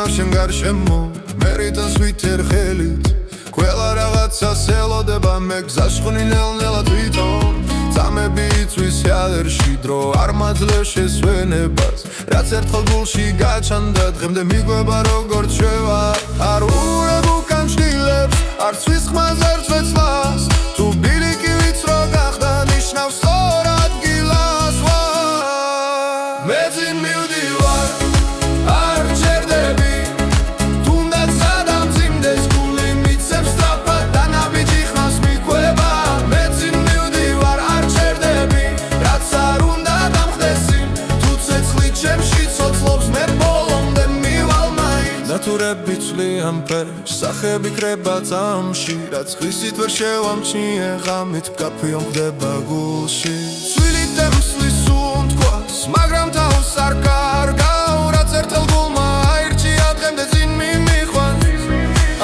იმავს შენ გარშემო მე რიტანს ვითერ ხელით ყველა რაღაცა ელოდება მე გზაშხვნი ნელ-ნელა თვითონ წამები იწვის იადერში დრო არ მაძლევს შესვენებას რაც ერთხელ გულში გაჩანდა დღემდე მიგვება როგორ ჩვევა არ ურებ უკან ჭდილებს არ ცვის ხმას არც ვეცლას თუ ბილიკი ვიწრო გახდა ნიშნავს სწორ ადგილას ვარ მე წინ მივდივარ არ ჩერდები თუნდაც სადამძიმდეს გული მიცემს სწრაფად და ნაბიჯი ხმას მიყვება მე წინ მივდივარ არ ჩერდები რაც არ უნდა დამხდეს იმ თუ ცეცხლი ჩემში ცოცხლობს მე ბოლომდე მივალ მაინც ნატურები ცვლიან ფერს სახები კრება წამში რაც ხისით ვერ შევამჩნიე ღამით კაფეო ხდება გულში ცვილით ემსლის უნთქვას მაგრამ თავს არ კარგავ რაც ერთხელ გულმა აირჩია დღემდე წინ მიმიყვან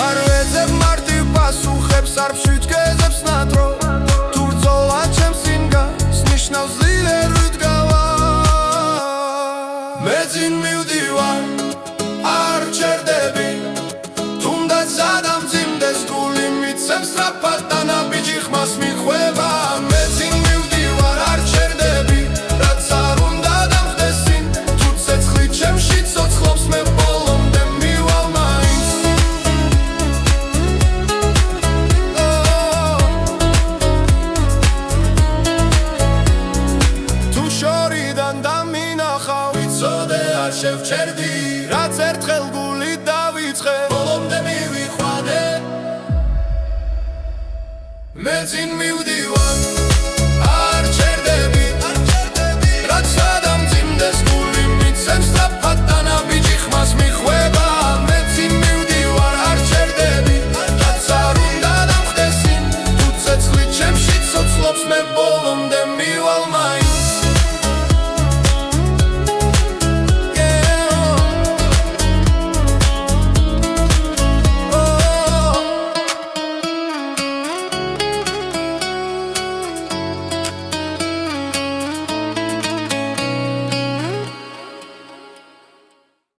არ ვეძებ მარტივ პასუხებს არ ვშვითგეზებს ნატრო თუ ბრძოლა ჩემს წინ გას ნიშნავს ძლიერვით გავარ მე წინ მივდივარ არ ჩერდები თუნდაც სადამძიმდეს გული მიცემს სწრაფად და ნაბიჯი ხმას მიყვება მე წინ მივდივარ არ ჩერდები რაც არ უნდა დამხდეს წინ თუ ცეცხლი ჩემში ცოცხლობს მე ბოლომდე მივალ მაინც თუ შორიდან დამინახავ ვიცოდე არ შევჩერდი რაც ერთხელ გული დავიწყე ბოლომდე მივიყვანე მე წინ მივდივარ